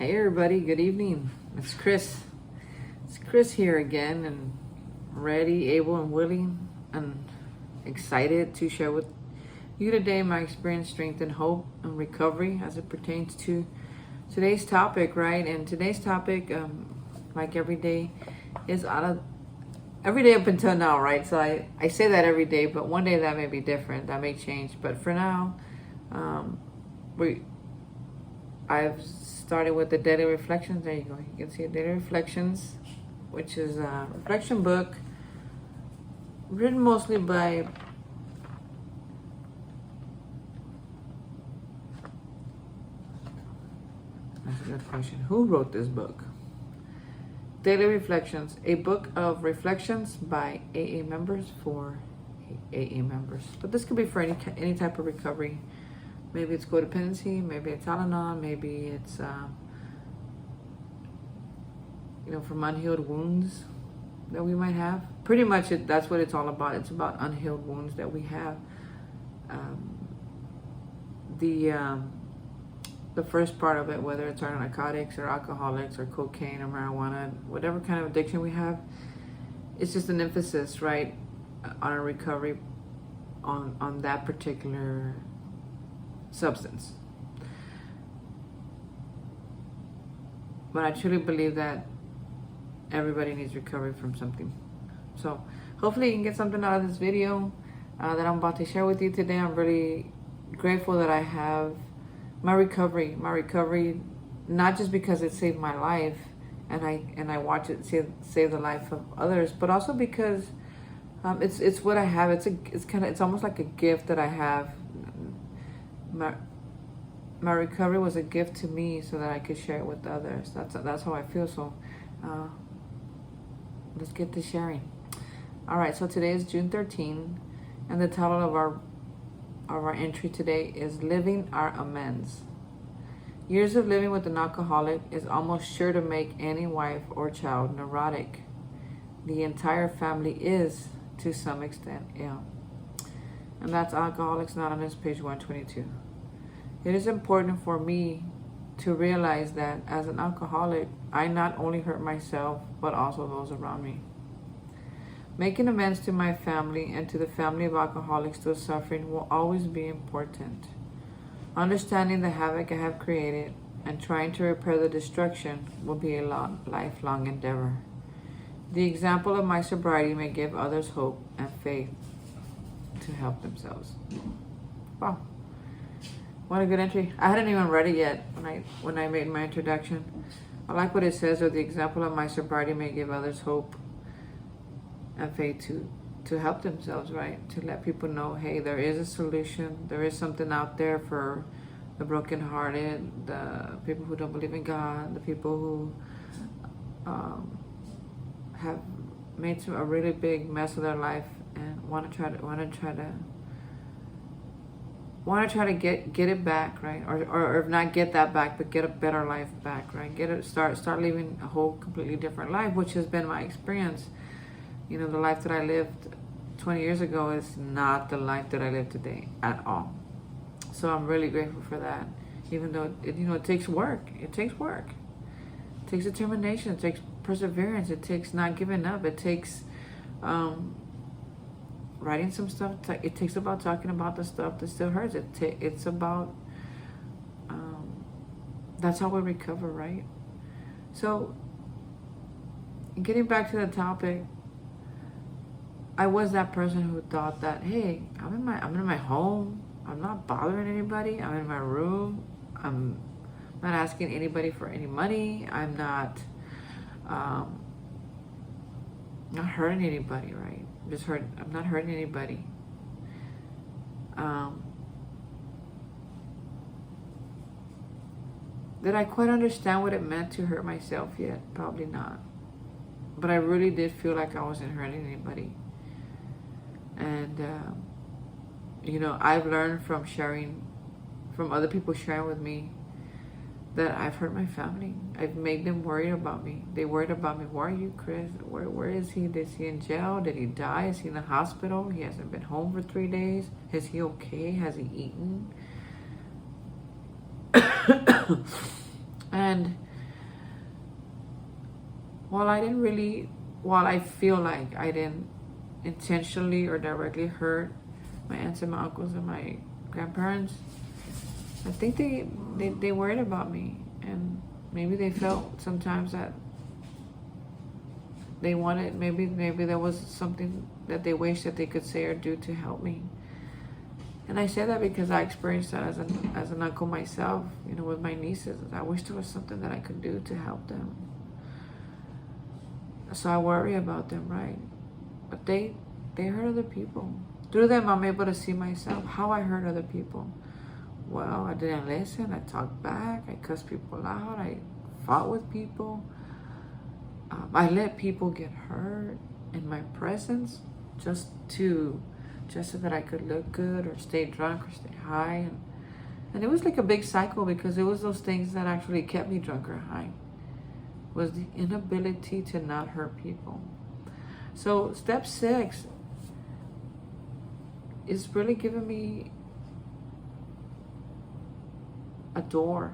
Hey everybody, good evening. It's Chris. It's Chris here again and ready, able, and willing and excited to share with you today my experience, strength, and hope and recovery as it pertains to today's topic, right? And today's topic, like every day, is every day up until now, right? So I say that every day, but one day that may be different. That may change. But for now, um, I've started with the Daily Reflections. There you go. You can see Daily Reflections, which is a reflection book written mostly by that's a good question. Who wrote this book? Daily Reflections, a book of reflections by AA members for AA members. But this could be for any type of recovery. Maybe it's codependency, maybe it's Al-Anon, maybe it's, from unhealed wounds that we might have. Pretty much that's what it's all about. It's about unhealed wounds that we have. The first part of it, whether it's our narcotics or alcoholics or cocaine or marijuana, whatever kind of addiction we have, it's just an emphasis, right, on our recovery on that particular substance. But I truly believe that everybody needs recovery from something. So hopefully you can get something out of this video that I'm about to share with you today. I'm really grateful that I have my recovery, not just because it saved my life and I watch it save the life of others, but also because it's what I have. It's almost like a gift that I have. My recovery was a gift to me so that I could share it with others. That's how I feel. So let's get to sharing. All right, so today is June 13, and the title of our entry today is Living Our Amends. Years of living with an alcoholic is almost sure to make any wife or child neurotic. The entire family is, to some extent, ill. And that's Alcoholics Anonymous, page 122. It is important for me to realize that as an alcoholic, I not only hurt myself, but also those around me. Making amends to my family and to the family of alcoholics still suffering will always be important. Understanding the havoc I have created and trying to repair the destruction will be a lifelong endeavor. The example of my sobriety may give others hope and faith to help themselves. Wow, what a good entry. I hadn't even read it yet when I made my introduction. I like what it says, or the example of my sobriety may give others hope and faith to help themselves, right? To let people know, hey, there is a solution. There is something out there for the brokenhearted, the people who don't believe in God, the people who have made a really big mess of their life and want to try to get it back, right? Or if not get that back, but get a better life back, right? Start living a whole completely different life, which has been my experience. The life that I lived 20 years ago is not the life that I live today at all. So I'm really grateful for that. Even though it takes work. It takes work. It takes determination. It takes perseverance. It takes not giving up. It takes writing some stuff. It takes about talking about the stuff that still hurts. It's about that's how we recover, right? So getting back to the topic, I was that person who thought that, hey, I'm in my home. I'm not bothering anybody. I'm in my room. I'm not asking anybody for any money. I'm not hurting anybody, right? I'm not hurting anybody. Did I quite understand what it meant to hurt myself yet? Probably not. But I really did feel like I wasn't hurting anybody. And, I've learned from other people sharing with me that I've hurt my family. I've made them worried about me. They worried about me. Where are you, Chris? Where is he? Is he in jail? Did he die? Is he in the hospital? He hasn't been home for 3 days. Is he okay? Has he eaten? And While I didn't really, while I feel like I didn't intentionally or directly hurt my aunts and my uncles and my grandparents, I think they worried about me, and maybe they felt sometimes that they wanted, maybe there was something that they wished that they could say or do to help me. And I say that because I experienced that as an uncle myself, with my nieces. I wish there was something that I could do to help them. So I worry about them, right? But they hurt other people. Through them, I'm able to see myself, how I hurt other people. Well, I didn't listen. I talked back. I cussed people out. I fought with people. I let people get hurt in my presence just so that I could look good or stay drunk or stay high. And it was like a big cycle, because it was those things that actually kept me drunk or high, was the inability to not hurt people. So step 6 is really giving me a door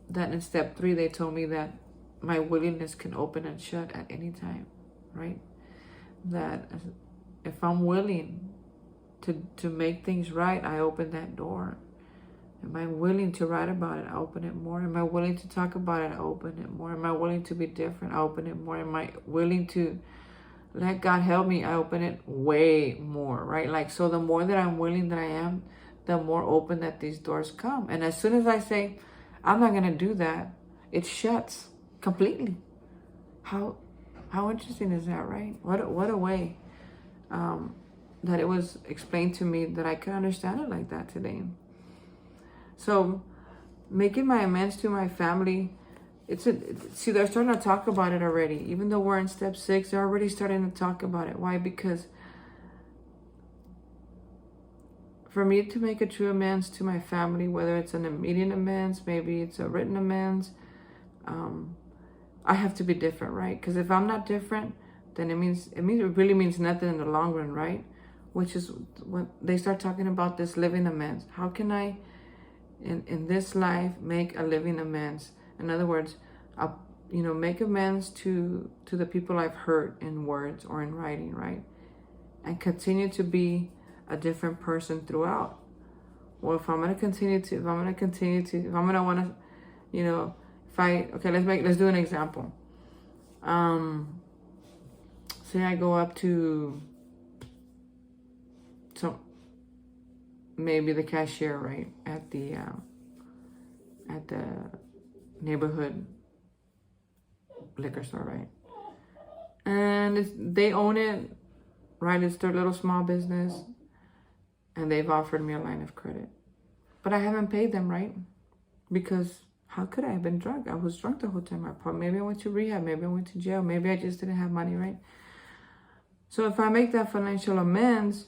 that in step 3 they told me that my willingness can open and shut at any time, right? That if I'm willing to make things right, I open that door. Am I willing to write about it? I open it more. Am I willing to talk about it? I open it more. Am I willing to be different? I open it more. Am I willing to let God help me? I open it way more, right? Like, so the more that I'm willing that I am, the more open that these doors come. And as soon as I say, I'm not going to do that, it shuts completely. How interesting is that, right? What a way that it was explained to me that I could understand it like that today. So making my amends to my family, see, they're starting to talk about it already. Even though we're in step 6, they're already starting to talk about it. Why? Because for me to make a true amends to my family, whether it's an immediate amends, maybe it's a written amends, I have to be different, right? Because if I'm not different, then it really means nothing in the long run, right? Which is when they start talking about this living amends. How can I, in this life, make a living amends? In other words, make amends to the people I've hurt in words or in writing, right? And continue to be a different person throughout. Well, if I'm gonna want to, let's do an example. Say I go up to maybe the cashier, right, at the neighborhood liquor store, right? And they own it, right? It's their little small business, and they've offered me a line of credit, but I haven't paid them, right? Because how could I have been drunk? I was drunk the whole time. Maybe I went to rehab. Maybe I went to jail. Maybe I just didn't have money, right? So if I make that financial amends,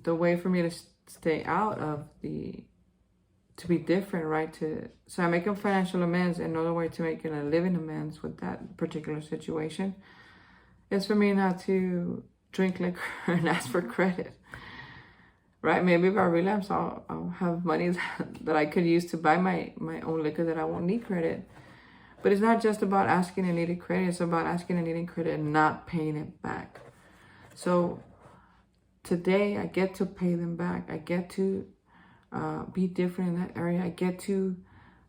the way for me to stay out of to be different, right? So I make a financial amends. Another way to make a living amends with that particular situation is for me not to drink liquor and ask for credit, right? Maybe if I relapse, I'll have money that I could use to buy my own liquor, that I won't need credit. But it's not just about asking and needing credit. It's about asking and needing credit and not paying it back. So today I get to pay them back. I get to be different in that area. I get to,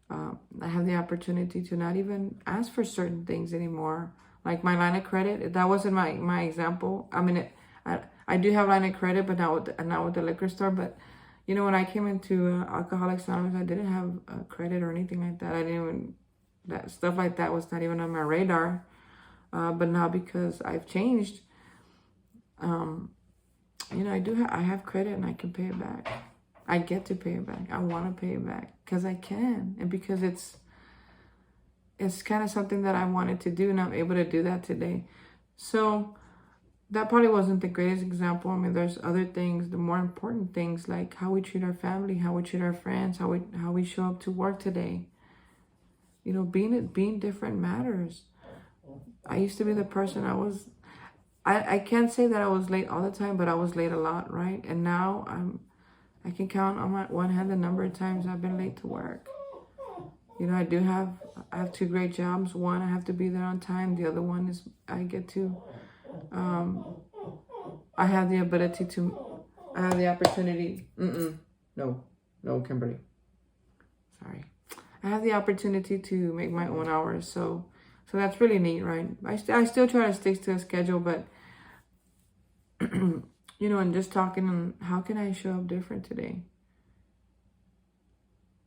I have the opportunity to not even ask for certain things anymore. Like my line of credit, that wasn't my example. I mean, I do have line of credit, but not with the liquor store. But when I came into Alcoholics Anonymous, I didn't have credit or anything like that. I didn't even, that stuff like that was not even on my radar. But now, because I've changed, I have credit and I can pay it back. I get to pay it back. I want to pay it back because I can, and because it's kind of something that I wanted to do, and I'm able to do that today. So that probably wasn't the greatest example. I mean, there's other things, the more important things, like how we treat our family, how we treat our friends, how we show up to work today. Being different matters. I used to be the person I can't say that I was late all the time, but I was late a lot, right? And now I can count on my one hand the number of times I've been late to work. You know, I have two great jobs. One, I have to be there on time. The other one is um, I have the ability to, I have the opportunity. No, no, Kimberly. Sorry. I have the opportunity to make my own hours. So that's really neat, right? I still try to stick to a schedule, but, you know, and just talking on how can I show up different today?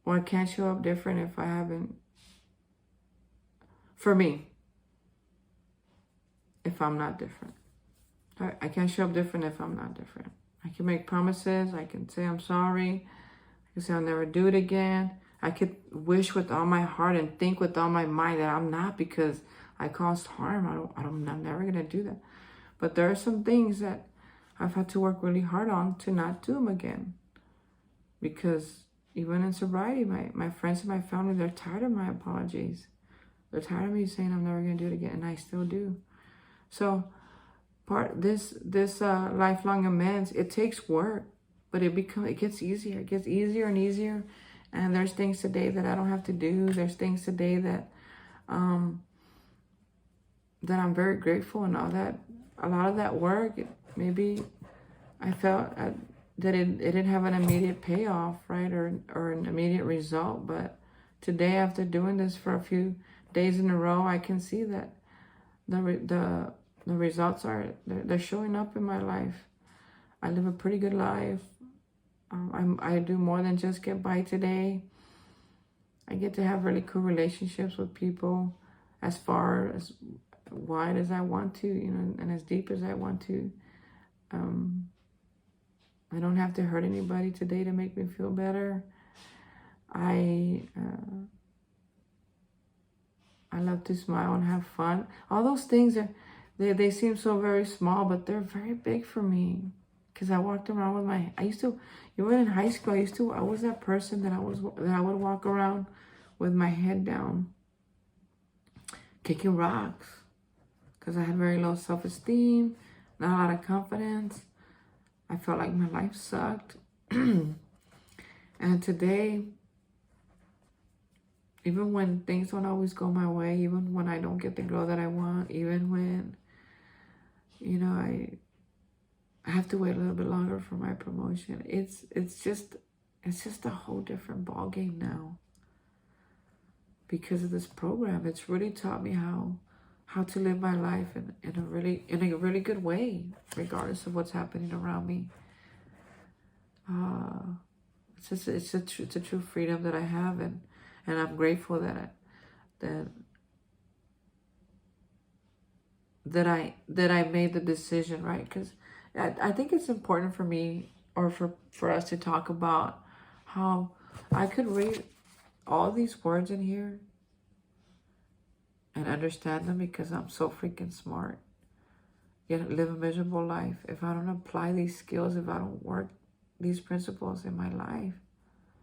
Well, I can't show up different if I haven't, for me, if I'm not different. I can't show up different if I'm not different. I can make promises. I can say I'm sorry. I can say I'll never do it again. I could wish with all my heart and think with all my mind that I'm not because I caused harm. I'm never going to do that. But there are some things that I've had to work really hard on to not do them again. Because even in sobriety, my friends and my family, they're tired of my apologies. They're tired of me saying I'm never going to do it again, and I still do. So this lifelong amends, it takes work, but it gets easier. It gets easier and easier. And there's things today that I don't have to do. There's things today that that I'm very grateful, and all that. A lot of that work, maybe I felt that it didn't have an immediate payoff, right, or an immediate result. But today, after doing this for a few days in a row, I can see that the results they're showing up in my life. I live a pretty good life. I do more than just get by today. I get to have really cool relationships with people as far as wide as I want to, you know, and as deep as I want to. I don't have to hurt anybody today to make me feel better. I love to smile and have fun. All those things they seem so very small, but they're very big for me. Because I walked around with I used to, even in high school, I was that person that I would walk around with my head down, kicking rocks. Because I had very low self-esteem, not a lot of confidence. I felt like my life sucked. And today, even when things don't always go my way, even when I don't get the girl that I want, even when, you know, I have to wait a little bit longer for my promotion. It's just a whole different ball game now. Because of this program, it's really taught me how to live my life in a really good way, regardless of what's happening around me. It's a true freedom that I have, and I'm grateful that I made the decision, right? Because I think it's important for me, or for us to talk about how I could read all these words in here and understand them because I'm so freaking smart, yet live a miserable life if I don't apply these skills, if I don't work these principles in my life,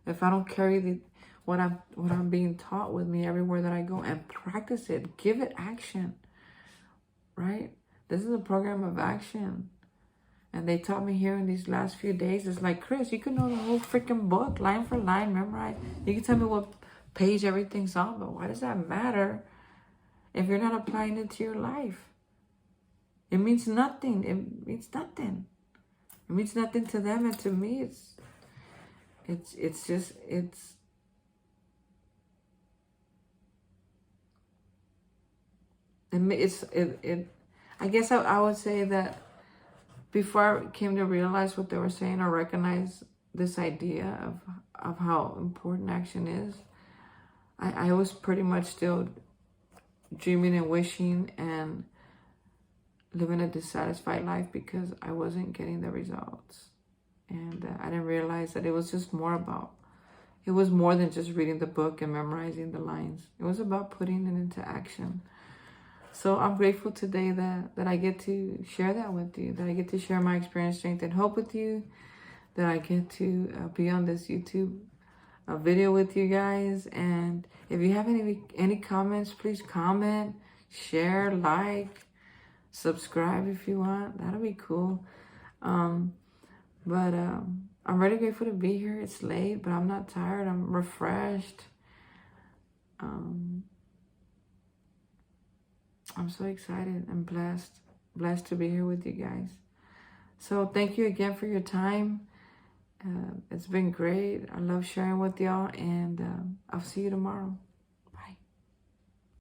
if I don't carry what I'm being taught with me everywhere that I go and practice it, give it action, right? This is a program of action. And they taught me here in these last few days, it's like, Chris, you can know the whole freaking book, line for line, memorize. You can tell me what page everything's on, but why does that matter if you're not applying it to your life? It means nothing. It means nothing. It means nothing to them, and to me, I guess I would say that before I came to realize what they were saying or recognize this idea of how important action is, I was pretty much still dreaming and wishing and living a dissatisfied life because I wasn't getting the results. And I didn't realize that it was more than just reading the book and memorizing the lines. It was about putting it into action. So I'm grateful today that I get to share that with you, that I get to share my experience, strength, and hope with you, that I get to be on this YouTube video with you guys. And if you have any comments, please comment, share, like, Subscribe if you want. That'll be cool. But I'm really grateful to be here. It's late, but I'm not tired. I'm refreshed. I'm so excited and blessed to be here with you guys. So thank you again for your time. It's been great. I love sharing with y'all, and I'll see you tomorrow.